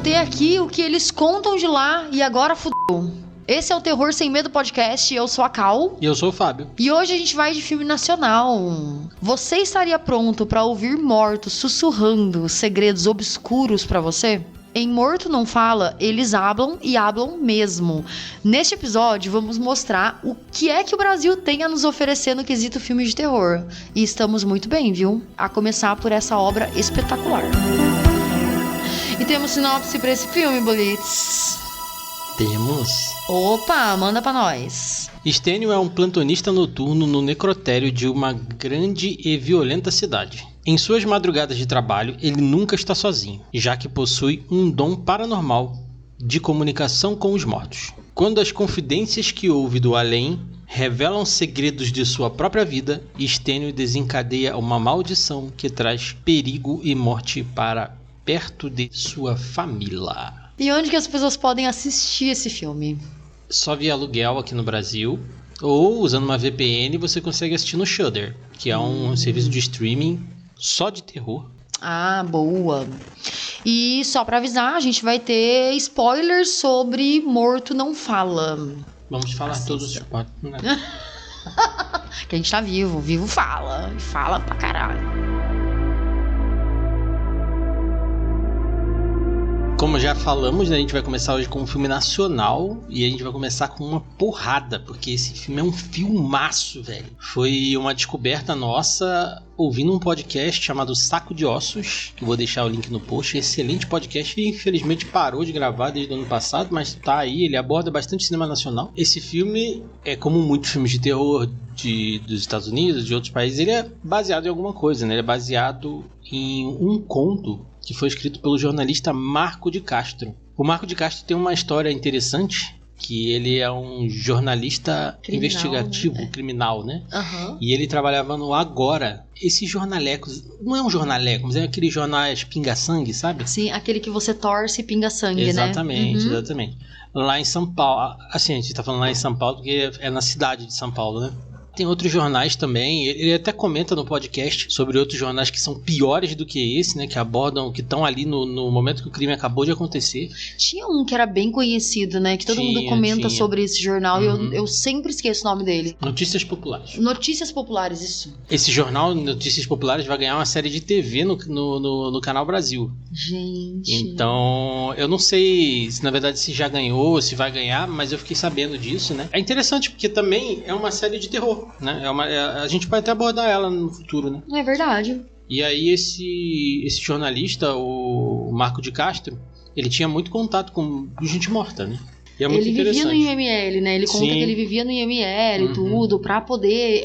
ter aqui o que eles contam de lá e agora fudeu. Esse é o Terror Sem Medo Podcast, eu sou a Cal. E eu sou o Fábio. E hoje a gente vai de filme nacional. Você estaria pronto pra ouvir mortos sussurrando segredos obscuros pra você? Em Morto Não Fala, eles hablam e hablam mesmo. Neste episódio, vamos mostrar o que é que o Brasil tem a nos oferecer no quesito filme de terror. E estamos muito bem, viu? A começar por essa obra espetacular. E temos sinopse pra esse filme, Blitz? Temos. Opa, manda pra nós. Stênio é um plantonista noturno no necrotério de uma grande e violenta cidade. Em suas madrugadas de trabalho, ele nunca está sozinho, já que possui um dom paranormal de comunicação com os mortos. Quando as confidências que ouve do além revelam segredos de sua própria vida, Stênio desencadeia uma maldição que traz perigo e morte para perto de sua família. E onde que as pessoas podem assistir esse filme? Só via aluguel aqui no Brasil, ou usando uma VPN você consegue assistir no Shudder, que é um serviço de streaming só de terror. Ah, boa. E só pra avisar, a gente vai ter spoilers sobre Morto Não Fala. Vamos falar Assista. todos os spoilers, né? Que a gente tá vivo, vivo fala. E fala pra caralho. Como já falamos, né, a gente vai começar hoje com um filme nacional e a gente vai começar com uma porrada, porque esse filme é um filmaço, velho. Foi uma descoberta nossa ouvindo um podcast chamado Saco de Ossos, que eu vou deixar o link no post. Excelente podcast que infelizmente parou de gravar desde o ano passado, mas tá aí, ele aborda bastante cinema nacional. Esse filme é como muitos filmes de terror dos Estados Unidos, de outros países, ele é baseado em alguma coisa, né? Ele é baseado em um conto que foi escrito pelo jornalista Marco de Castro. O Marco de Castro tem uma história interessante, que ele é um jornalista investigativo, né? Criminal, né? Uhum. E ele trabalhava no Agora. Esses jornalecos, não é um jornaleco, mas é aqueles jornais pinga-sangue, sabe? Sim, aquele que você torce e pinga sangue, exatamente, né? Exatamente. Lá em São Paulo, assim, a gente tá falando lá em São Paulo porque é na cidade de São Paulo, né? Tem outros jornais também, ele até comenta no podcast sobre outros jornais que são piores do que esse, né, que abordam, que estão ali no momento que o crime acabou de acontecer. Tinha um que era bem conhecido, né, que todo mundo comenta sobre esse jornal, e eu sempre esqueço o nome dele. Notícias Populares. Notícias Populares, isso. Esse jornal, Notícias Populares, vai ganhar uma série de TV no Canal Brasil. Gente. Então, eu não sei se na verdade se já ganhou, se vai ganhar, mas eu fiquei sabendo disso, né. É interessante porque também é uma série de terror. Né? A gente pode até abordar ela no futuro, né? É verdade. E aí esse jornalista, o Marco de Castro, ele tinha muito contato com gente morta, né? E é muito ele vivia no IML, né? Ele conta Sim. que ele vivia no IML e tudo, pra poder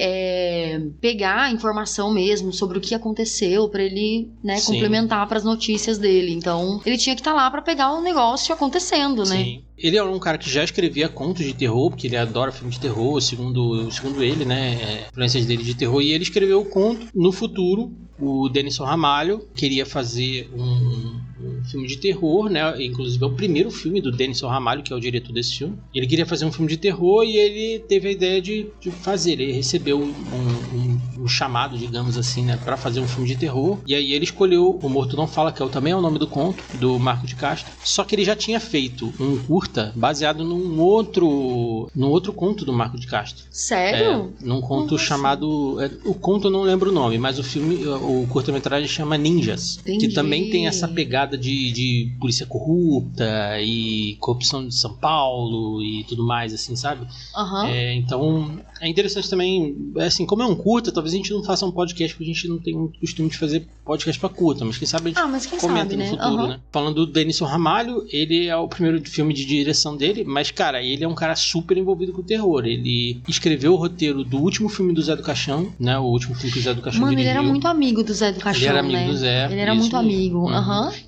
pegar informação mesmo sobre o que aconteceu, pra ele, né, complementar pras notícias dele. Então, ele tinha que estar lá pra pegar o negócio acontecendo, né? Sim. Ele é um cara que já escrevia contos de terror, porque ele adora filme de terror, segundo ele, né? Influências dele de terror. E ele escreveu o conto. No futuro, o Denison Ramalho queria fazer um filme de terror, né? Inclusive é o primeiro filme do Denison Ramalho, que é o diretor desse filme. Ele queria fazer um filme de terror e ele teve a ideia de fazer. Ele recebeu um chamado, digamos assim, né? Pra fazer um filme de terror. E aí ele escolheu O Morto Não Fala, que também é o nome do conto, do Marco de Castro. Só que ele já tinha feito um curta baseado num outro conto do Marco de Castro. Sério? Num conto chamado... o conto eu não lembro o nome, mas o curta-metragem chama Ninjas. Entendi. Que também tem essa pegada de polícia corrupta e corrupção de São Paulo e tudo mais, assim, sabe? Uhum. Então, é interessante também, assim, como é um curta, talvez a gente não faça um podcast, porque a gente não tem o costume de fazer podcast pra curta, mas quem sabe a gente comenta no futuro, né? Falando do Denison Ramalho, ele é o primeiro filme de direção dele, mas, cara, ele é um cara super envolvido com o terror. Ele escreveu o roteiro do último filme do Zé do Caixão, né? O último filme que o Zé do Caixão dirigiu. Ele era muito amigo do Zé do Caixão, ele era amigo né? do Zé. Ele era muito amigo.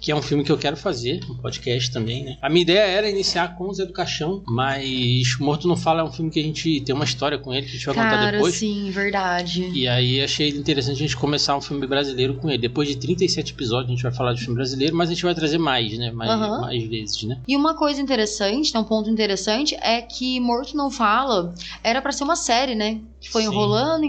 Que é um filme que eu quero fazer, um podcast também, né? A minha ideia era iniciar com o Zé do Caixão, mas Morto Não Fala é um filme que a gente tem uma história com ele, que a gente vai contar depois. Sim, verdade. E aí achei interessante a gente começar um filme brasileiro com ele. Depois de 37 episódios a gente vai falar de filme brasileiro, mas a gente vai trazer mais, né? Mais vezes, né? E uma coisa interessante, né? Um ponto interessante é que Morto Não Fala era pra ser uma série, né? Que foi enrolando.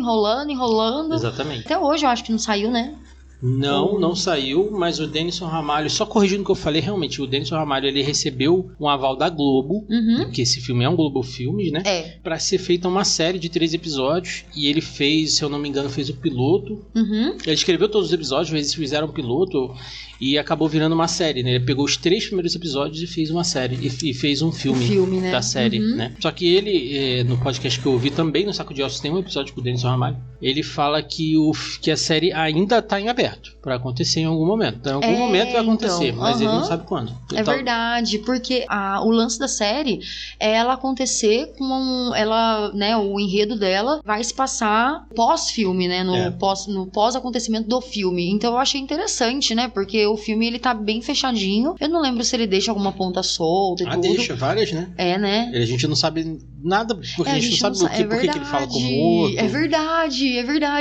Exatamente. Até hoje eu acho que não saiu, né? Não saiu, mas o Denison Ramalho, só corrigindo o que eu falei, realmente, o Denison Ramalho, ele recebeu um aval da Globo, porque esse filme é um Globo Filmes, né? Pra ser feita uma série de 3 episódios, e ele fez, se eu não me engano, fez o piloto. Ele escreveu todos os episódios, eles fizeram um piloto e acabou virando uma série, né? Ele pegou os 3 primeiros episódios e fez uma série, e fez um filme né? da série, né? Só que ele, no podcast que eu ouvi também, no Saco de Ossos, tem um episódio com o Denison Ramalho, ele fala que a série ainda tá em aberto pra acontecer em algum momento. Então, em algum momento vai acontecer, mas ele não sabe quando. Verdade, porque o lance da série é ela acontecer com o enredo dela vai se passar pós-filme, né? No pós-acontecimento do filme. Então eu achei interessante, né? Porque o filme ele tá bem fechadinho. Eu não lembro se ele deixa alguma ponta solta e tudo. Deixa várias, né? Né? A gente não sabe nada, porque a gente não sabe por que ele fala como morto. É verdade.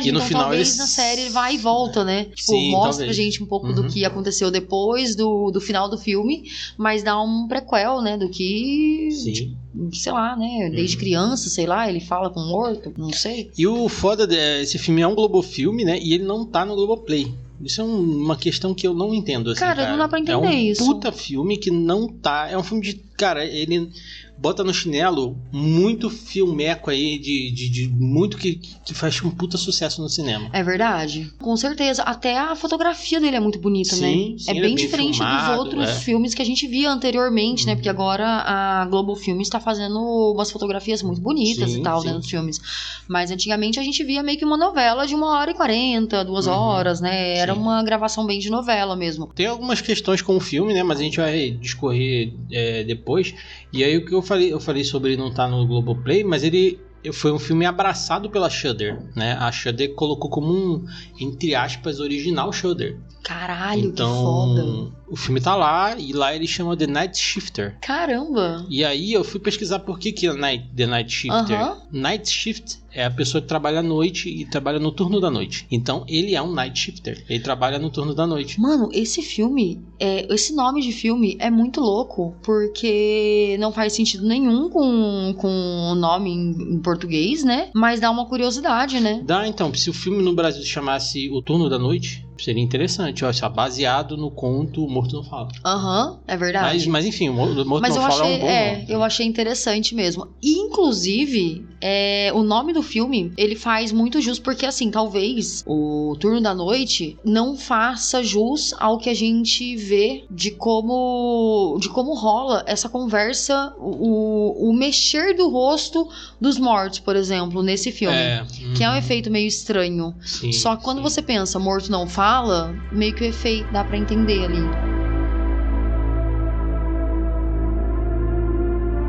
E no então final talvez na série ele vai e volta, né? Tipo, mostra pra gente um pouco do que aconteceu depois do final do filme, mas dá um prequel, né? Do que... Sim. Sei lá, né? Desde criança, sei lá, ele fala com o morto, não sei. E o foda esse filme é um Globofilme, né? E ele não tá no Globoplay. Isso é uma questão que eu não entendo, assim, cara. Não dá pra entender isso. É um puta filme que não tá... É um filme de... Cara, ele bota no chinelo muito filmeco aí de muito que faz um puta sucesso no cinema. É verdade. Com certeza. Até a fotografia dele é muito bonita, né? Sim, é bem diferente dos outros filmes que a gente via anteriormente, né? Porque agora a Globo Filmes tá fazendo umas fotografias muito bonitas e tal, né? Nos filmes. Mas antigamente a gente via meio que uma novela de 1h40, 2 horas, né? Era uma gravação bem de novela mesmo. Tem algumas questões com o filme, né? Mas a gente vai discorrer depois. E aí o que eu falei sobre não estar no Globoplay, mas ele foi um filme abraçado pela Shudder, né? A Shudder colocou como entre aspas, original Shudder. Caralho, que foda. O filme tá lá, e lá ele chama The Night Shifter. Caramba! E aí eu fui pesquisar por que é The Night Shifter. Night Shift é a pessoa que trabalha à noite e trabalha no turno da noite. Então ele é um Night Shifter. Ele trabalha no turno da noite. Mano, esse filme, esse nome de filme é muito louco, porque não faz sentido nenhum com o nome em português, né? Mas dá uma curiosidade, né? Dá, então. Se o filme no Brasil se chamasse O Turno da Noite, seria interessante, ó, baseado no conto O Morto Não Fala. É verdade. Mas enfim, O Morto Não Fala é um bom nome. Eu achei interessante mesmo. E, inclusive, o nome do filme, ele faz muito jus, porque assim, talvez o Turno da Noite não faça jus ao que a gente vê de como rola essa conversa, o mexer do rosto dos mortos, por exemplo, nesse filme. Que é um efeito meio estranho. Sim, só que quando você pensa Morto Não Fala, meio que o efeito dá pra entender ali.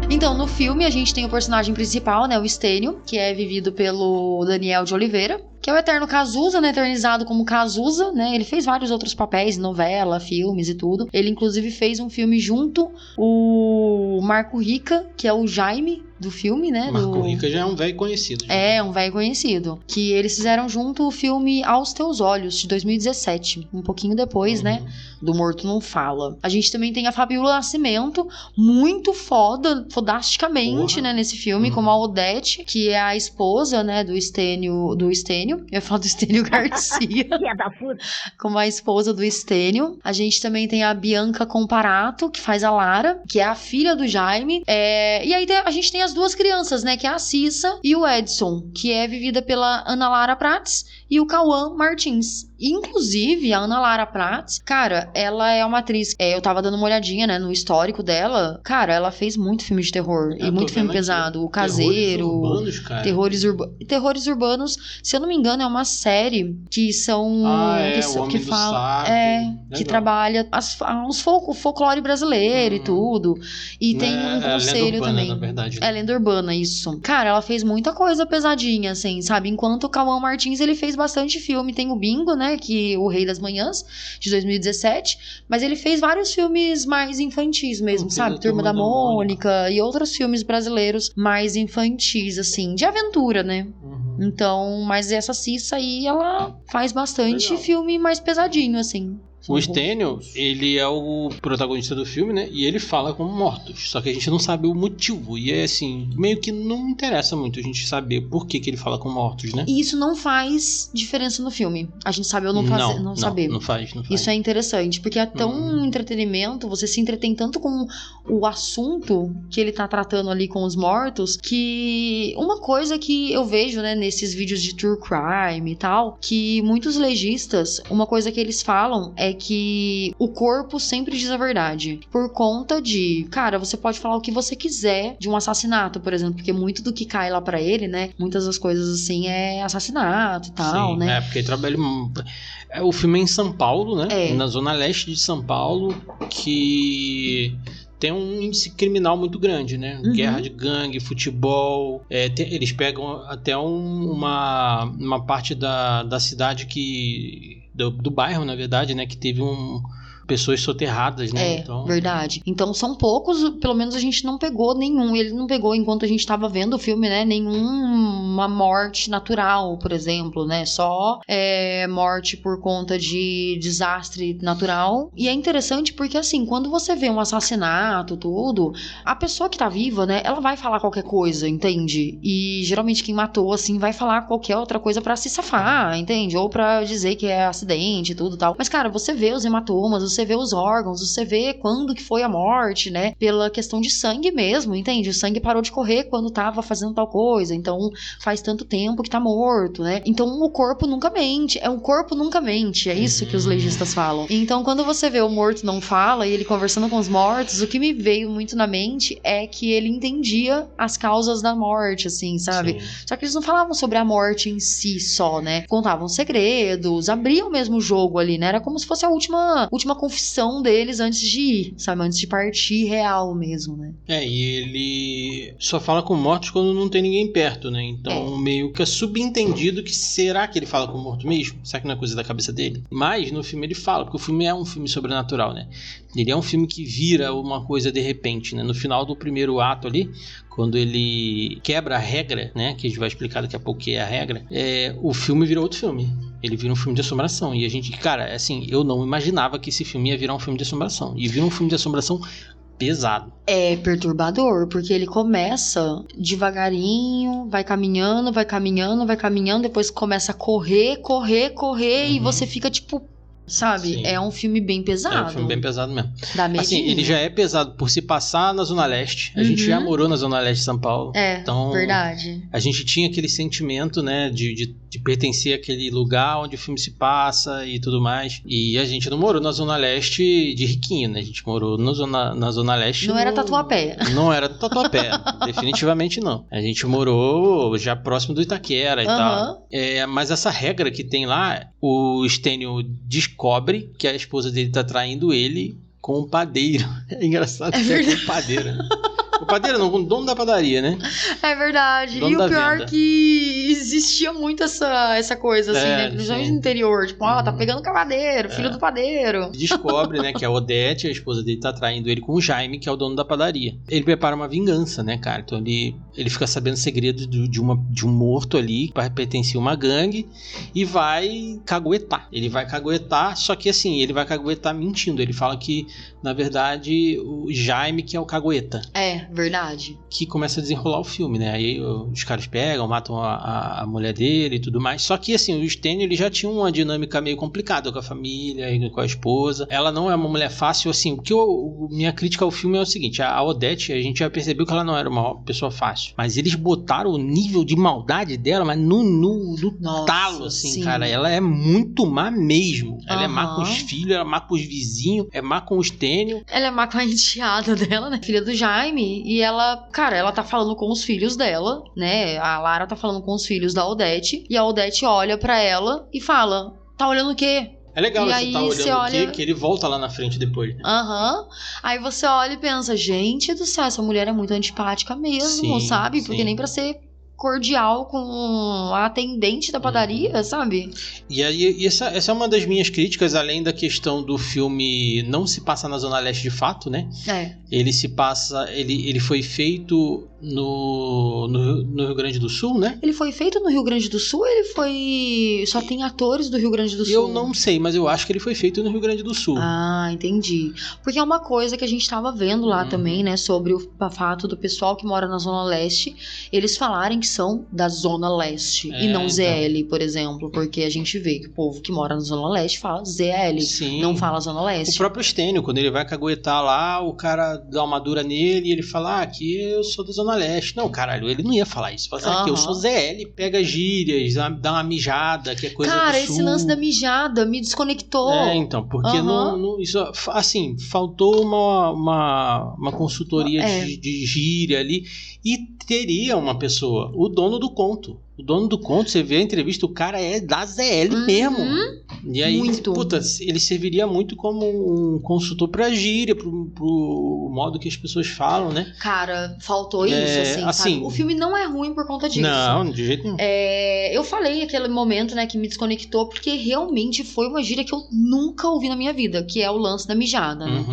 Então, no filme, a gente tem o personagem principal, né, o Stênio, que é vivido pelo Daniel de Oliveira, que é o eterno Cazuza, né, eternizado como Cazuza, né, ele fez vários outros papéis, novela, filmes e tudo. Ele, inclusive, fez um filme junto, o Marco Rica, que é o Jaime do filme, né. Marco Rica já é um velho conhecido. Um velho conhecido. Que eles fizeram junto o filme Aos Teus Olhos, de 2017, um pouquinho depois, né, do Morto Não Fala. A gente também tem a Fabiola Nascimento, muito fodasticamente, né, nesse filme, como a Odete, que é a esposa, né, do Stênio. Eu ia falar do Stênio Garcia. Como a esposa do Stênio. A gente também tem a Bianca Comparato, que faz a Lara, que é a filha do Jaime. E aí a gente tem as duas crianças, né, que é a Cissa e o Edson, que é vivida pela Ana Lara Prates e o Cauã Martins. Inclusive, a Ana Lara Prates, cara, ela é uma atriz. Eu tava dando uma olhadinha, né, no histórico dela. Cara, ela fez muito filme de terror e muito filme pesado. O Caseiro, Terrores Urbanos, se eu não me engano, é uma série que são que fala, que trabalha o folclore brasileiro e tudo. E tem um conselho também. Na verdade. É lenda urbana, isso. Cara, ela fez muita coisa pesadinha, assim, sabe? Enquanto o Cauã Martins, ele fez bastante filme. Tem o Bingo, né? Que O Rei das Manhãs, de 2017. Mas ele fez vários filmes mais infantis mesmo, sabe? Turma da Mônica e outros filmes brasileiros mais infantis, assim, de aventura, né? Então, mas essa Cissa aí, ela faz bastante filme mais pesadinho, assim. O Stênio, ele é o protagonista do filme, né? E ele fala como mortos. Só que a gente não sabe o motivo. E é assim, meio que não interessa muito a gente saber por que ele fala com mortos, né? E isso não faz diferença no filme. A gente sabe ou não saber. Não faz. Isso é interessante, porque é tão entretenimento, você se entretém tanto com o assunto que ele tá tratando ali com os mortos, que uma coisa que eu vejo, né, nesses vídeos de true crime e tal, que muitos legistas, uma coisa que eles falam é que o corpo sempre diz a verdade. Por conta de, cara, você pode falar o que você quiser de um assassinato, por exemplo, porque muito do que cai lá pra ele, né, muitas das coisas assim é assassinato e tal, sim, né? É, porque ele trabalha... O filme é em São Paulo, né? Na zona leste de São Paulo, que... tem um índice criminal muito grande, né? Guerra de gangue, futebol. Eles pegam até uma parte da cidade do bairro, na verdade, né? Que teve pessoas soterradas, né? Então... verdade. Então são poucos, pelo menos a gente não pegou nenhum. Ele não pegou, enquanto a gente tava vendo o filme, né? Nenhuma morte natural, por exemplo, né? Só morte por conta de desastre natural. E é interessante porque, assim, quando você vê um assassinato, tudo, a pessoa que tá viva, né? Ela vai falar qualquer coisa, entende? E geralmente quem matou, assim, vai falar qualquer outra coisa pra se safar, entende? Ou pra dizer que é acidente e tudo e tal. Mas, cara, você vê os hematomas, você vê os órgãos, você vê quando que foi a morte, né? Pela questão de sangue mesmo, entende? O sangue parou de correr quando tava fazendo tal coisa, então faz tanto tempo que tá morto, né? Então o corpo nunca mente, o corpo nunca mente, é isso que os legistas falam. Então quando você vê o morto não fala e ele conversando com os mortos, o que me veio muito na mente é que ele entendia as causas da morte, assim, sabe? Sim. Só que eles não falavam sobre a morte em si só, né? Contavam segredos, abriam mesmo o jogo ali, né? Era como se fosse a última confissão deles antes de ir, sabe? Antes de partir real mesmo, né? E ele só fala com mortos quando não tem ninguém perto, né? Então meio que é subentendido que será que ele fala com morto mesmo? Será que não é coisa da cabeça dele? Mas no filme ele fala, porque o filme é um filme sobrenatural, né? Ele é um filme que vira uma coisa de repente, né? No final do primeiro ato ali, quando ele quebra a regra, né? Que a gente vai explicar daqui a pouco o que é a regra, o filme vira outro filme. Ele vira um filme de assombração. E a gente, cara, assim, eu não imaginava que esse filme ia virar um filme de assombração. E vira um filme de assombração pesado. É perturbador, porque ele começa devagarinho, vai caminhando, depois começa a correr, e você fica tipo... sabe? Sim. É um filme bem pesado. É um filme bem pesado mesmo. Dá medinho. Assim, ele já é pesado por se passar na Zona Leste. A gente já morou na Zona Leste de São Paulo. Então, verdade. A gente tinha aquele sentimento, né, de pertencer àquele lugar onde o filme se passa e tudo mais. E a gente não morou na Zona Leste de riquinho, né? A gente morou na Zona Leste... Não era Tatuapé. Não era Tatuapé. Definitivamente não. A gente morou já próximo do Itaquera e tal. Mas essa regra que tem lá, o Stênio descobre que a esposa dele tá traindo ele com um padeiro. É engraçado que é com um padeiro, né? O padeiro não, o dono da padaria, né? É verdade. Dono e o pior venda. Que existia muito essa coisa, assim, né? Principalmente no interior. Tipo, tá pegando cavadeiro, filho do padeiro. Descobre, né, que a Odete, a esposa dele, tá traindo ele com o Jaime, que é o dono da padaria. Ele prepara uma vingança, né, cara? Então ele fica sabendo segredos de um morto ali, que pertencia a uma gangue, e vai caguetar. Ele vai caguetar, só que assim, ele vai caguetar mentindo. Ele fala que, na verdade, o Jaime que é o cagueta. Verdade. Que começa a desenrolar o filme, né? Aí os caras pegam, matam a mulher dele e tudo mais. Só que, assim, o Stênio, ele já tinha uma dinâmica meio complicada com a família e com a esposa. Ela não é uma mulher fácil, assim. O que minha crítica ao filme é o seguinte: a Odete, a gente já percebeu que ela não era uma pessoa fácil. Mas eles botaram o nível de maldade dela, mas no talo, assim, sim. Cara. Ela é muito má mesmo. Ela é má com os filhos, ela é má com os vizinhos, é má com o Stênio. Ela é má com a enteada dela, né? Filha do Jaime. E ela, cara, ela tá falando com os filhos dela, né? A Lara tá falando com os filhos da Odete. E a Odete olha pra ela e fala: tá olhando o quê? É legal você tá olhando que ele volta lá na frente depois. Né? Aí você olha e pensa: gente do céu, essa mulher é muito antipática mesmo, sim, sabe? Porque nem pra ser cordial com a atendente da padaria, sabe? E aí, essa é uma das minhas críticas, além da questão do filme não se passar na Zona Leste de fato, né? Ele se passa... Ele foi feito no Rio Grande do Sul, né? Ele foi feito no Rio Grande do Sul ou ele foi... Só tem atores do Rio Grande do Sul? Eu não sei, mas eu acho que ele foi feito no Rio Grande do Sul. Ah, entendi. Porque é uma coisa que a gente tava vendo lá também, né? Sobre o fato do pessoal que mora na Zona Leste, eles falarem que são da Zona Leste e não ZL, por exemplo. Porque a gente vê que o povo que mora na Zona Leste fala ZL, Sim. não fala Zona Leste. O próprio Stênio, quando ele vai caguetar lá, o cara dá uma dura nele e ele fala, aqui eu sou da Zona Leste. Não, caralho, ele não ia falar isso. Fala assim, aqui eu sou ZL, pega gírias, dá uma mijada, que é coisa cara, do sul. Esse lance da mijada me desconectou. Então, porque não, isso, assim, faltou uma consultoria de gíria ali e teria uma pessoa, o dono do conto. O dono do conto, você vê a entrevista, o cara é da ZL mesmo. E aí, puta, ele serviria muito como um consultor pra gíria, pro modo que as pessoas falam, né? Cara, faltou isso, assim. O filme não é ruim por conta disso. Não, de jeito nenhum. Eu falei aquele momento, né, que me desconectou, porque realmente foi uma gíria que eu nunca ouvi na minha vida, que é o lance da mijada, né?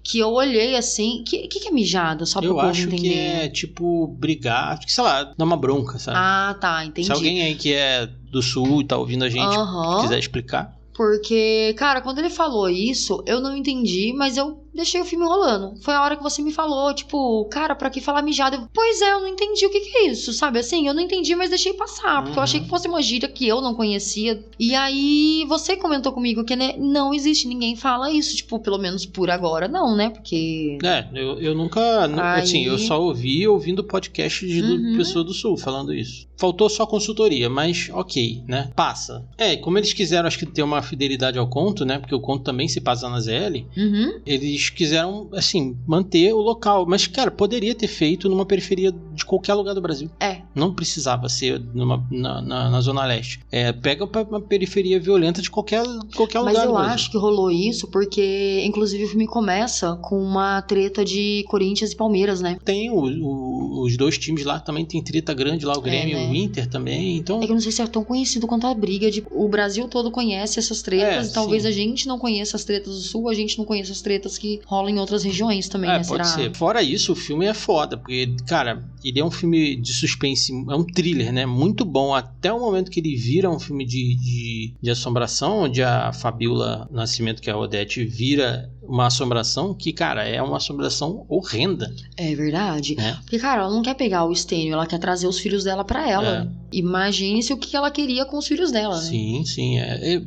Que eu olhei assim... Que é mijada? Só pra eu povo entender. Eu acho que é tipo brigar, acho que, sei lá, dar uma bronca, sabe? Ah, tá, entendi. Se alguém aí que é do sul e tá ouvindo a gente quiser explicar. Porque, cara, quando ele falou isso, eu não entendi, mas eu deixei o filme rolando. Foi a hora que você me falou, tipo, cara, pra que falar mijada? Pois é, eu não entendi o que é isso, sabe? Assim, eu não entendi, mas deixei passar, porque eu achei que fosse uma gíria que eu não conhecia. E aí, você comentou comigo que, né, não existe, ninguém fala isso, tipo, pelo menos por agora não, né? Porque... eu nunca... Assim, eu só ouvindo podcast de pessoa do sul falando isso. Faltou só consultoria, mas ok, né? Passa. Como eles quiseram, acho que ter uma fidelidade ao conto, né? Porque o conto também se passa na ZL. Eles quiseram, assim, manter o local. Mas, cara, poderia ter feito numa periferia de qualquer lugar do Brasil. Não precisava ser na Zona Leste. Pega uma periferia violenta de qualquer lugar do Brasil. Mas eu acho que rolou isso porque, inclusive, o filme começa com uma treta de Corinthians e Palmeiras, né? Tem os dois times lá, também tem treta grande lá, o Grêmio e o Inter também, então... É que eu não sei se é tão conhecido quanto a briga de... O Brasil todo conhece essas tretas e talvez a gente não conheça as tretas do Sul, a gente não conheça as tretas que rolam em outras regiões também, né? Pode ser. Fora isso, o filme é foda, porque, cara, ele é um filme de suspense, é um thriller, né? Muito bom, até o momento que ele vira um filme de assombração, onde a Fabiola Nascimento, que é a Odete, vira uma assombração que, cara, é uma assombração horrenda. É verdade. Porque, cara, ela não quer pegar o Stênio, ela quer trazer os filhos dela pra ela. Imagine-se o que ela queria com os filhos dela, né? Sim.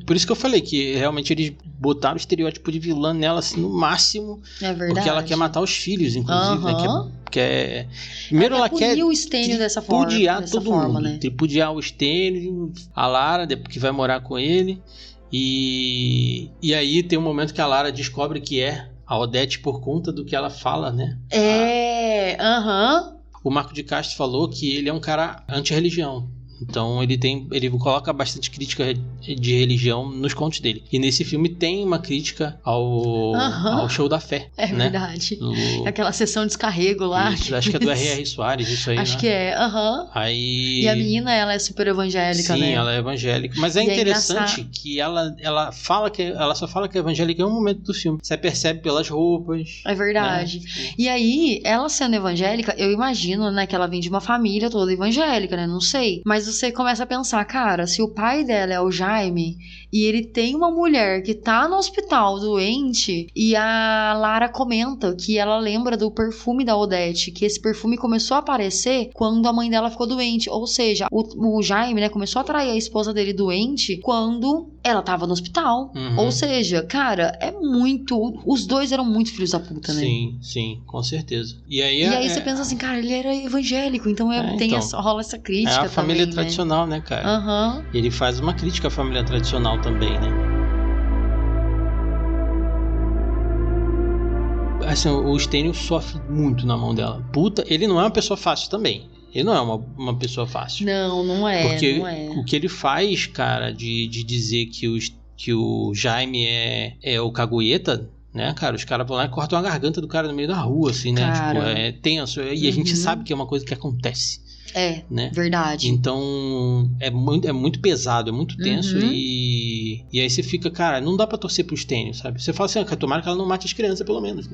Por isso que eu falei que realmente eles botaram o estereótipo de vilã nela, assim, no máximo. É verdade. Porque ela quer matar os filhos, inclusive, né? Primeiro ela quer punir o Stênio dessa forma, todo mundo, né? Tripudiar o Stênio, a Lara, que vai morar com ele. E aí tem um momento que a Lara descobre que é a Odete por conta do que ela fala, né? O Marco de Castro falou que ele é um cara anti-religião. Então ele coloca bastante crítica de religião nos contos dele. E nesse filme tem uma crítica ao show da fé. É, né? Verdade. Aquela sessão de descarrego lá. Isso, acho que é do R.R. Soares, isso aí. Acho que é, Aí... E a menina, ela é super evangélica, né? Sim, ela é evangélica. Mas é interessante que ela só fala que é evangélica em um momento do filme. Você percebe pelas roupas. É verdade. Né? E aí, ela sendo evangélica, eu imagino, né, que ela vem de uma família toda evangélica, né? Não sei. Mas você começa a pensar, cara, se o pai dela é o Jaime e ele tem uma mulher que tá no hospital doente e a Lara comenta que ela lembra do perfume da Odete, que esse perfume começou a aparecer quando a mãe dela ficou doente, ou seja, o Jaime, né, começou a trair a esposa dele doente quando ela tava no hospital, ou seja, cara, os dois eram muito filhos da puta, né? Sim, com certeza. E aí você pensa assim, cara, ele era evangélico, então rola essa crítica também, família né? tradicional, né, cara? Ele faz uma crítica à família tradicional também, né? Assim, o Stênio sofre muito na mão dela. Puta, ele não é uma pessoa fácil também. Ele não é uma pessoa fácil. Não é. Porque não é. O que ele faz, cara, de dizer que o Jaime é o cagueta, né, cara? Os caras vão lá e cortam a garganta do cara no meio da rua, assim, né? Cara. Tipo, é tenso. E a gente sabe que é uma coisa que acontece. né? Verdade. Então, é muito pesado, é muito tenso e aí você fica, cara, não dá pra torcer pro Stênio, sabe? Você fala assim, tomara que ela não mate as crianças, pelo menos.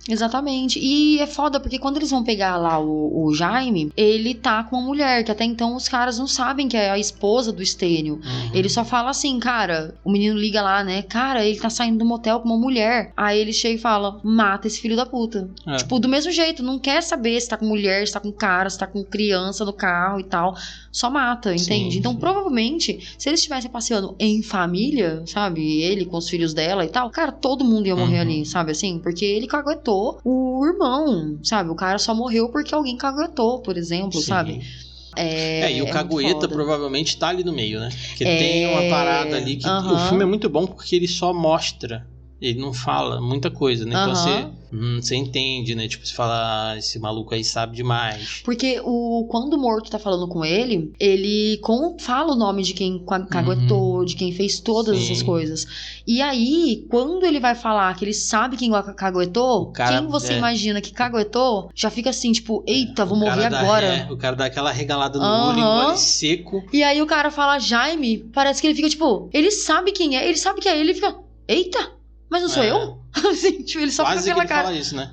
Exatamente. E é foda, porque quando eles vão pegar lá o Jaime, ele tá com uma mulher, que até então os caras não sabem que é a esposa do Stênio. Ele só fala assim, cara, o menino liga lá, né? Cara, ele tá saindo do motel com uma mulher. Aí ele chega e fala, mata esse filho da puta. Tipo, do mesmo jeito, não quer saber se tá com mulher, se tá com cara, se tá com criança no carro e tal. Só mata, entende? Então, provavelmente, se eles estivessem passeando em família, sabe? Ele com os filhos dela e tal, cara, todo mundo ia morrer ali, sabe assim? Porque ele caguetou o irmão, sabe? O cara só morreu porque alguém caguetou, por exemplo, sabe? E o cagueta provavelmente tá ali no meio, né? Porque tem uma parada ali que o filme é muito bom porque ele só mostra, ele não fala muita coisa, né? Então você entende, né? Tipo, você fala, esse maluco aí sabe demais. Porque quando o morto tá falando com ele fala o nome de quem caguetou, de quem fez todas essas coisas. E aí, quando ele vai falar que ele sabe quem caguetou, quem você imagina que caguetou, já fica assim, tipo, eita, vou morrer agora. O cara dá aquela regalada no olho, engole seco. E aí o cara fala Jaime, parece que ele fica, tipo, ele sabe quem é, ele sabe que é ele, fica, eita, mas não sou eu? Assim, tipo, ele só quase fica aquela que ele cara. Fala isso, né?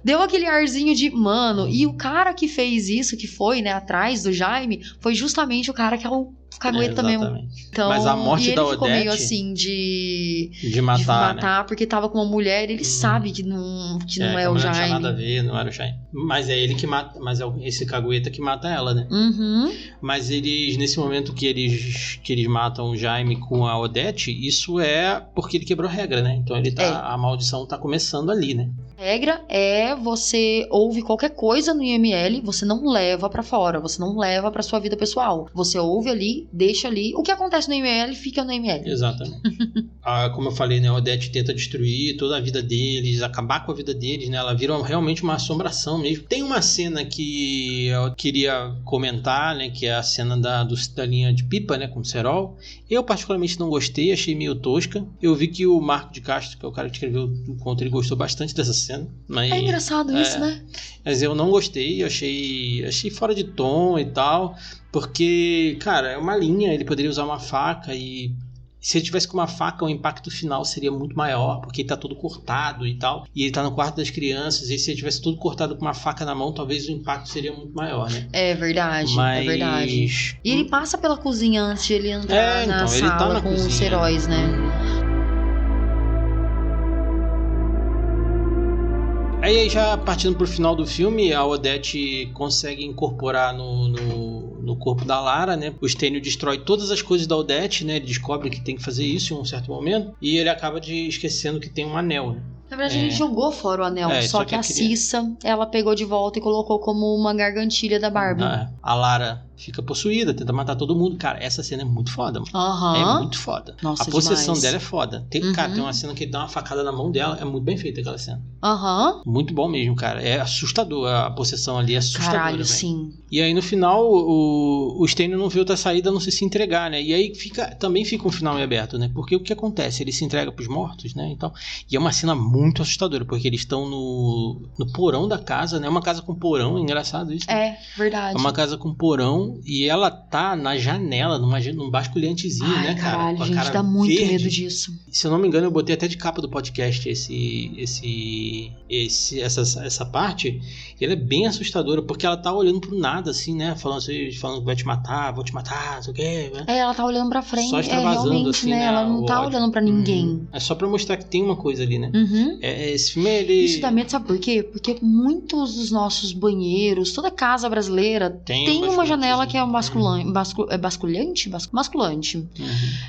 Deu aquele arzinho de, mano, e o cara que fez isso, que foi, né, atrás do Jaime, foi justamente o cara que é o cagueta mesmo. Então, mas a morte da Odete ficou meio assim de matar, né? porque tava com uma mulher, ele sabe que não é o Jaime. Não tinha nada a ver, não era o Jaime. Mas é ele que mata, mas é esse cagueta que mata ela, né? Mas eles, nesse momento que eles matam o Jaime com a Odete, isso é porque ele quebrou a regra, né? Então ele a maldição tá começando ali, né? A regra é você ouve qualquer coisa no IML, você não leva pra fora, você não leva pra sua vida pessoal. Você ouve ali, deixa ali. O que acontece no IML, fica no IML. Exatamente. Como eu falei, né? A Odete tenta destruir toda a vida deles, acabar com a vida deles, né? Ela vira realmente uma assombração mesmo. Tem uma cena que eu queria comentar, né? Que é a cena da linha de pipa, né? Com o cerol. Eu particularmente não gostei, achei meio tosca. Eu vi que o Marco de Castro, que é o cara que escreveu o conto, ele gostou bastante dessa cena. Mas, é engraçado isso, né? Mas eu não gostei, achei fora de tom e tal, porque, cara, é uma linha, ele poderia usar uma faca e se ele tivesse com uma faca, o impacto final seria muito maior, porque ele tá todo cortado e tal, e ele tá no quarto das crianças, e se ele tivesse tudo cortado com uma faca na mão, talvez o impacto seria muito maior, né? É verdade, é verdade. E ele passa pela cozinha antes de ele entrar na sala ele tá na com cozinha. Os heróis, né? Aí já partindo pro final do filme, a Odete consegue incorporar no corpo da Lara, né? O Stênio destrói todas as coisas da Odete, né? Ele descobre que tem que fazer isso em um certo momento e ele acaba esquecendo que tem um anel, né? Na verdade, ele jogou fora o anel, só que a Cissa, ela pegou de volta e colocou como uma gargantilha da Barbie. A Lara fica possuída, tenta matar todo mundo. Cara, essa cena é muito foda, mano. É muito foda. Nossa, a possessão dela é foda. Cara, tem uma cena que ele dá uma facada na mão dela, é muito bem feita aquela cena. Muito bom mesmo, cara. É assustador, a possessão ali é assustadora. Caralho, sim. E aí no final, o Stênio não vê outra saída a não se entregar, né? E aí também fica um final em aberto, né? Porque o que acontece? Ele se entrega pros mortos, né? Então, e é uma cena muito assustadora, porque eles estão no porão da casa, né? Uma casa com porão, é engraçado isso. Né? É, verdade. É uma casa com porão e ela tá na janela, num basculhantezinho, né, cara? Caralho, a gente dá muito medo disso. Se eu não me engano, eu botei até de capa do podcast essa parte. E ela é bem assustadora, porque ela tá olhando pro nada, assim, né? Falando que vai te matar, vou te matar, não sei o quê, né? Ela tá olhando pra frente, só extravasando, realmente, assim, né? Ela não tá olhando pra ninguém. É só pra mostrar que tem uma coisa ali, né? Esse filme, Isso dá medo, sabe por quê? Porque muitos dos nossos banheiros, toda casa brasileira tem uma janela que é um basculante? Basculante.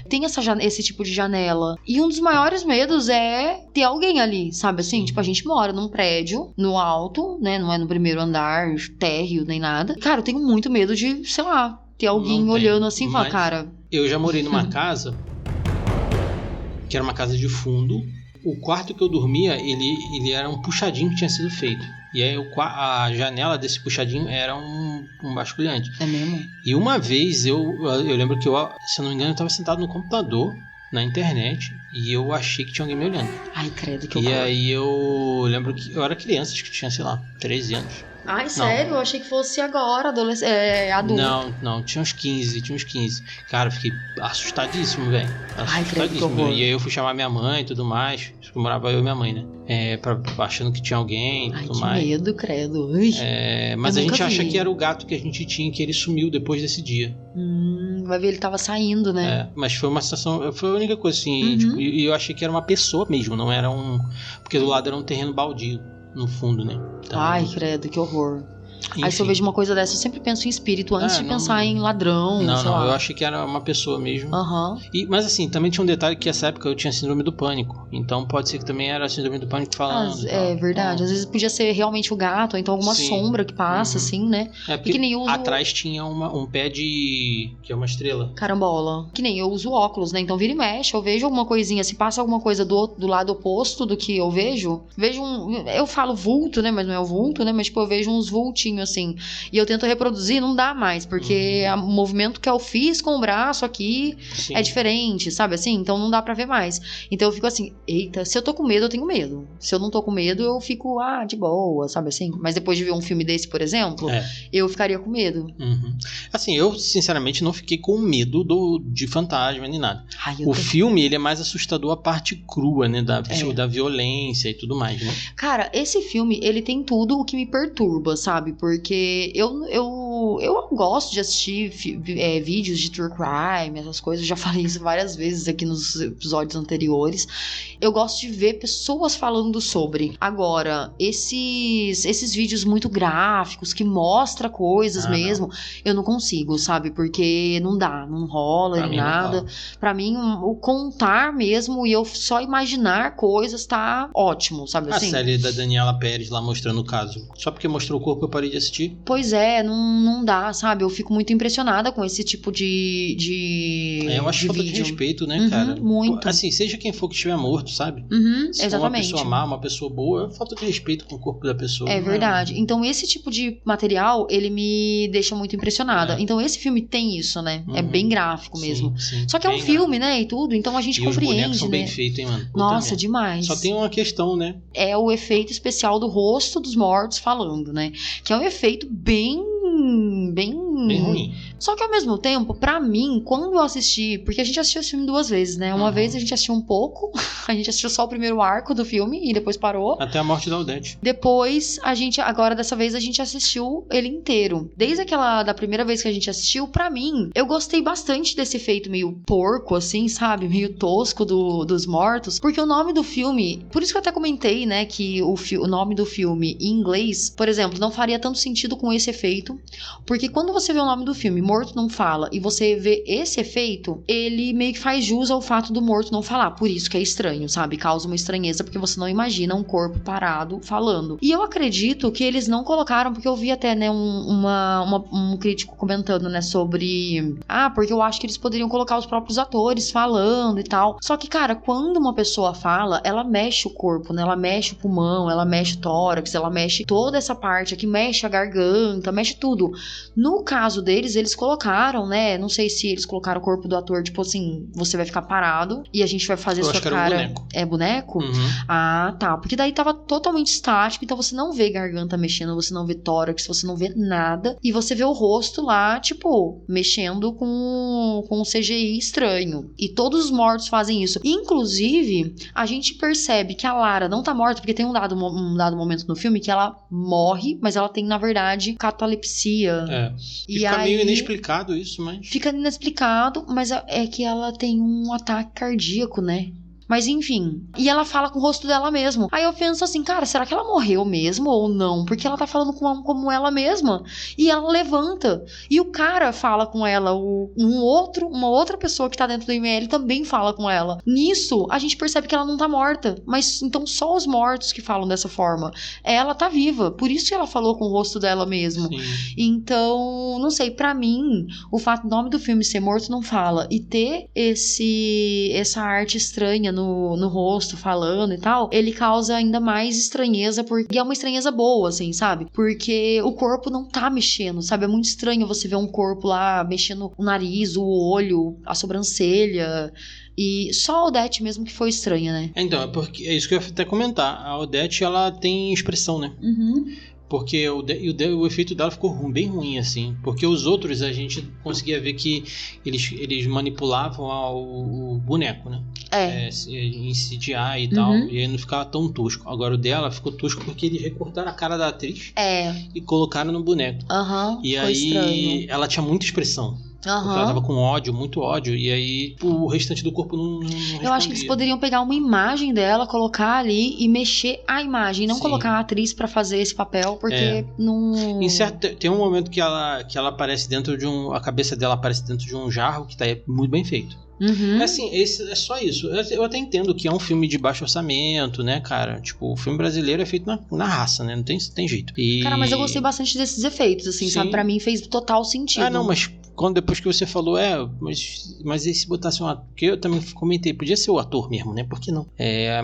Tem esse tipo de janela. E um dos maiores medos é ter alguém ali, sabe assim? Tipo, a gente mora num prédio, no alto, né? Não é no primeiro andar, térreo, nem nada. Cara, eu tenho muito medo de, sei lá, ter alguém olhando assim e falar, cara... Eu já morei numa casa que era uma casa de fundo. O quarto que eu dormia, ele era um puxadinho que tinha sido feito. E aí a janela desse puxadinho era um basculhante. É mesmo? E uma vez eu lembro que se eu não me engano, eu estava sentado no computador, na internet, e eu achei que tinha alguém me olhando. Ai, credo, que horror. E aí eu lembro que eu era criança, acho que tinha, sei lá, 13 anos. Ai, sério? Eu achei que fosse agora, adulto. Não, tinha uns 15. Cara, eu fiquei assustadíssimo, velho. Ai, credo, que Assustadíssimo. horror. E aí eu fui chamar minha mãe e tudo mais. Acho que morava eu e minha mãe, né? Achando que tinha alguém e Ai, tudo que mais. medo, credo. Ui. Mas Eu a gente nunca acha vi. que era o gato que a gente tinha, que ele sumiu depois desse dia. Vai ver, ele tava saindo, né? Mas foi uma situação. Foi a única coisa assim. Uhum. Tipo, e eu achei que era uma pessoa mesmo, não era um. Porque do lado era um terreno baldio, no fundo, né? Então, Ai, credo, que horror. Aí se eu enfim. vejo uma coisa dessa, eu sempre penso em espírito antes de pensar em ladrão, sei Não, lá. eu achei que era uma pessoa mesmo. Aham. Mas assim, também tinha um detalhe que nessa época eu tinha síndrome do pânico. Então pode ser que também era síndrome do pânico falando. E tal. É verdade. Então, Às vezes podia ser realmente o gato, ou então alguma Sim. sombra que passa, Uhum. assim, né? porque que nem eu uso- atrás tinha um pé de. Que é uma estrela. Carambola. Que nem eu uso óculos, né? Então vira e mexe, eu vejo alguma coisinha, se passa alguma coisa do lado oposto do que eu vejo eu falo vulto, né? Mas não é o vulto, né? Mas tipo, eu vejo uns vultinhos, assim. E eu tento reproduzir, não dá mais, porque o movimento que eu fiz com o braço aqui Sim. é diferente, sabe assim? Então não dá pra ver mais. Então eu fico assim, eita, se eu tô com medo, eu tenho medo. Se eu não tô com medo, eu fico, de boa, sabe assim? Mas depois de ver um filme desse, por exemplo, eu ficaria com medo. Uhum. Assim, eu sinceramente não fiquei com medo de fantasma nem nada. Ai, O filme, ele é mais assustador a parte crua, né? Da violência e tudo mais, né? Cara, esse filme, ele tem tudo o que me perturba, sabe? Porque eu gosto de assistir vídeos de true crime, essas coisas. Eu já falei isso várias vezes aqui nos episódios anteriores. Eu gosto de ver pessoas falando sobre. Agora, esses vídeos muito gráficos, que mostra coisas mesmo, eu não consigo, sabe? Porque não dá, não rola, nem nada. Pra mim, o contar mesmo e eu só imaginar coisas tá ótimo, sabe assim? A série da Daniela Pérez lá mostrando o caso. Só porque mostrou o corpo eu parei de assistir. Pois é, não dá, sabe? Eu fico muito impressionada com esse tipo de Eu acho falta de respeito, né, cara? Muito. Assim, seja quem for que estiver morto, sabe? Se for uma pessoa má, uma pessoa boa, é falta de respeito com o corpo da pessoa. É verdade. Então esse tipo de material, ele me deixa muito impressionada. Então esse filme tem isso, né? É bem gráfico mesmo. Sim, só que é um filme, né? E tudo, então a gente compreende, os bonecos são né? bem feitos, hein, mano? Puta Nossa, merda. demais. Só tem uma questão, né? É o efeito especial do rosto dos mortos falando, né? Que é um efeito bem ruim. Só que ao mesmo tempo, pra mim, quando eu assisti, porque a gente assistiu esse filme 2 vezes, né? Uma vez a gente assistiu um pouco, a gente assistiu só o primeiro arco do filme e depois parou. Até a morte da Odete. Depois, agora dessa vez a gente assistiu ele inteiro. Desde da primeira vez que a gente assistiu, pra mim, eu gostei bastante desse efeito meio porco, assim, sabe? Meio tosco dos mortos. Porque o nome do filme, por isso que eu até comentei, né, que o nome do filme em inglês, por exemplo, não faria tanto sentido com esse efeito. Porque quando você vê o nome do filme, Morto Não Fala, e você vê esse efeito, ele meio que faz jus ao fato do morto não falar. Por isso que é estranho, sabe? Causa uma estranheza, porque você não imagina um corpo parado falando. E eu acredito que eles não colocaram, porque eu vi até, né, um crítico comentando, né, sobre... porque eu acho que eles poderiam colocar os próprios atores falando e tal. Só que, cara, quando uma pessoa fala, ela mexe o corpo, né? Ela mexe o pulmão, ela mexe o tórax, ela mexe toda essa parte aqui, mexe a garganta, mexe tudo. No caso deles, eles colocaram, né? Não sei se eles colocaram o corpo do ator, tipo assim, você vai ficar parado e a gente vai fazer sua cara... boneco. É boneco? Tá. Porque daí tava totalmente estático, então você não vê garganta mexendo, você não vê tórax, você não vê nada. E você vê o rosto lá, tipo, mexendo com um CGI estranho. E todos os mortos fazem isso. Inclusive, a gente percebe que a Lara não tá morta, porque tem um dado momento no filme que ela morre, mas ela tem, na verdade, catalepsia. E fica meio inexplicado isso, mas... Fica inexplicado, mas é que ela tem um ataque cardíaco, né? Mas enfim, e ela fala com o rosto dela mesmo. Aí eu penso assim, cara, será que ela morreu mesmo ou não? Porque ela tá falando como ela mesma. E ela levanta. E o cara fala com ela, uma outra pessoa que tá dentro do IML também fala com ela. Nisso, a gente percebe que ela não tá morta. Mas então só os mortos que falam dessa forma. Ela tá viva, por isso que ela falou com o rosto dela mesmo. Sim. Então, não sei, pra mim, o fato do nome do filme ser Morto Não Fala e ter essa arte estranha no rosto, falando e tal, ele causa ainda mais estranheza, porque é uma estranheza boa, assim, sabe? Porque o corpo não tá mexendo, sabe? É muito estranho você ver um corpo lá mexendo o nariz, o olho, a sobrancelha. E só a Odete mesmo que foi estranha, né? Então, é isso que eu ia até comentar. A Odete, ela tem expressão, né? porque o efeito dela ficou bem ruim, assim. Porque os outros a gente conseguia ver que eles manipulavam o boneco, né? Em CGI e tal. E aí não ficava tão tosco. Agora o dela ficou tosco porque eles recortaram a cara da atriz e colocaram no boneco. E aí estranho. Ela tinha muita expressão. Porque ela tava com ódio, muito ódio. E aí o restante do corpo não respondia. Eu acho que eles poderiam pegar uma imagem dela, colocar ali e mexer a imagem. Não colocar a atriz pra fazer esse papel, porque não... Tem um momento que ela aparece dentro de a cabeça dela aparece dentro de um jarro, que tá muito bem feito. Assim, é só isso. Eu até entendo que é um filme de baixo orçamento, né, cara? Tipo, o filme brasileiro é feito na raça, né? Não tem jeito. Cara, mas eu gostei bastante desses efeitos, assim, sabe? Pra mim fez total sentido. Não, mas depois que você falou, mas e se botasse um ator? Porque eu também comentei, podia ser o ator mesmo, né? Por que não?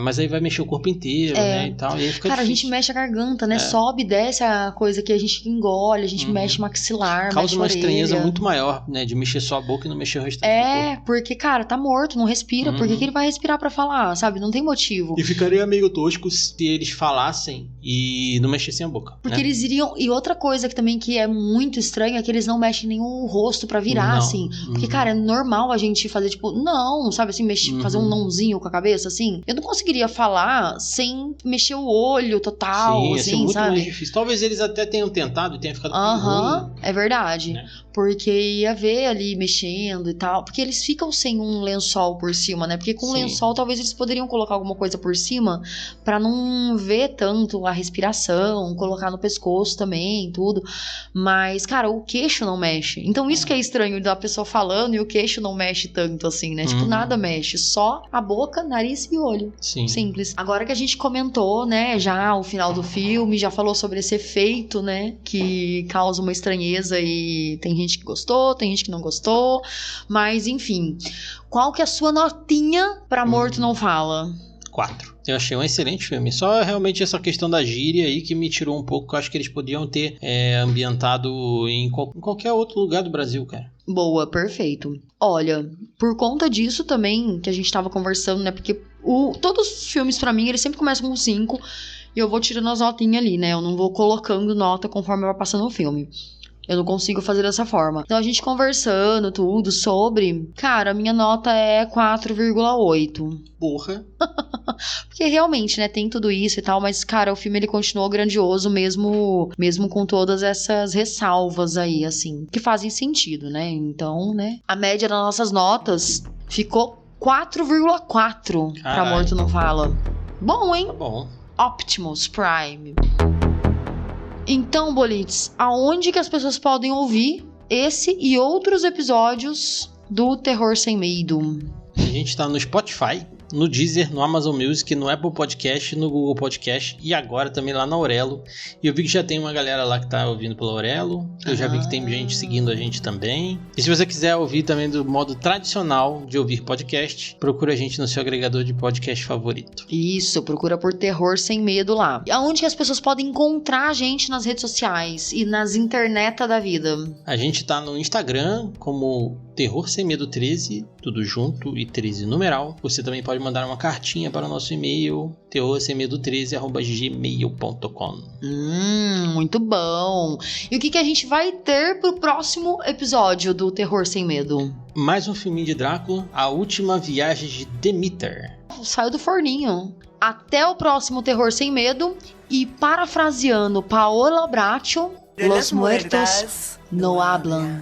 Mas aí vai mexer o corpo inteiro, né? E tal. E aí fica cara, difícil. A gente mexe a garganta, né? Sobe e desce a coisa que a gente engole, a gente mexe o maxilar, causa uma orelha. Estranheza muito maior, né? De mexer só a boca e não mexer o restante do corpo. Porque, cara, tá morto, não respira. Por que ele vai respirar pra falar, sabe? Não tem motivo. E ficaria meio tosco se eles falassem e não mexessem a boca. Porque eles iriam... E outra coisa que também que é muito estranha é que eles não mexem nem o rosto pra virar, assim. Porque, cara, é normal a gente fazer, tipo, não, sabe assim, fazer um nãozinho com a cabeça, assim. Eu não conseguiria falar sem mexer o olho total, Sim, assim, ia ser muito sabe? mais difícil. Talvez eles até tenham tentado e tenha ficado ruim. É verdade. Né? Porque ia ver ali mexendo e tal. Porque eles ficam sem um lençol por cima, né? Porque com lençol talvez eles poderiam colocar alguma coisa por cima pra não ver tanto a respiração, colocar no pescoço também, tudo. Mas, cara, o queixo não mexe. Então isso que é estranho da pessoa falando e o queixo não mexe tanto assim, né? Tipo, nada mexe. Só a boca, nariz e olho. Sim. Simples. Agora que a gente comentou, né, já o final do filme, já falou sobre esse efeito, né, que causa uma estranheza e tem gente que gostou, tem gente que não gostou, mas enfim. Qual que é a sua notinha pra Morto Não Fala? 4. Eu achei um excelente filme. Só realmente essa questão da gíria aí que me tirou um pouco. Eu acho que eles podiam ter ambientado em qualquer outro lugar do Brasil, cara. Boa, perfeito. Olha, por conta disso também, que a gente tava conversando, né? Porque todos os filmes pra mim, eles sempre começam com 5 e eu vou tirando as notinhas ali, né? Eu não vou colocando nota conforme vai passando o filme. Eu não consigo fazer dessa forma. Então a gente conversando tudo sobre... Cara, a minha nota é 4,8. Porra. Porque realmente, né, tem tudo isso e tal, mas, cara, o filme ele continuou grandioso mesmo com todas essas ressalvas aí, assim, que fazem sentido, né? Então, né, a média das nossas notas ficou 4,4 pra Morto Não Fala. Bom, hein? Tá bom. Optimus Prime. Então, Bolites, aonde que as pessoas podem ouvir esse e outros episódios do Terror Sem Medo? A gente tá no Spotify, no Deezer, no Amazon Music, no Apple Podcast, no Google Podcast e agora também lá na Aurelo. E eu vi que já tem uma galera lá que tá ouvindo pela Aurelo. Eu já vi que tem gente seguindo a gente também. E se você quiser ouvir também do modo tradicional de ouvir podcast, procura a gente no seu agregador de podcast favorito. Isso, procura por Terror Sem Medo lá. Aonde que as pessoas podem encontrar a gente nas redes sociais e nas internet da vida? A gente tá no Instagram como Terror Sem Medo 13, tudo junto e 13 numeral. Você também pode mandar uma cartinha para o nosso e-mail terrorsemmedo13@gmail.com. Muito bom. E o que a gente vai ter pro próximo episódio do Terror Sem Medo? Mais um filminho de Drácula, A Última Viagem de Demeter. Saiu do forninho. Até o próximo Terror Sem Medo. E parafraseando Paola Bracho, Los muertos no hablan.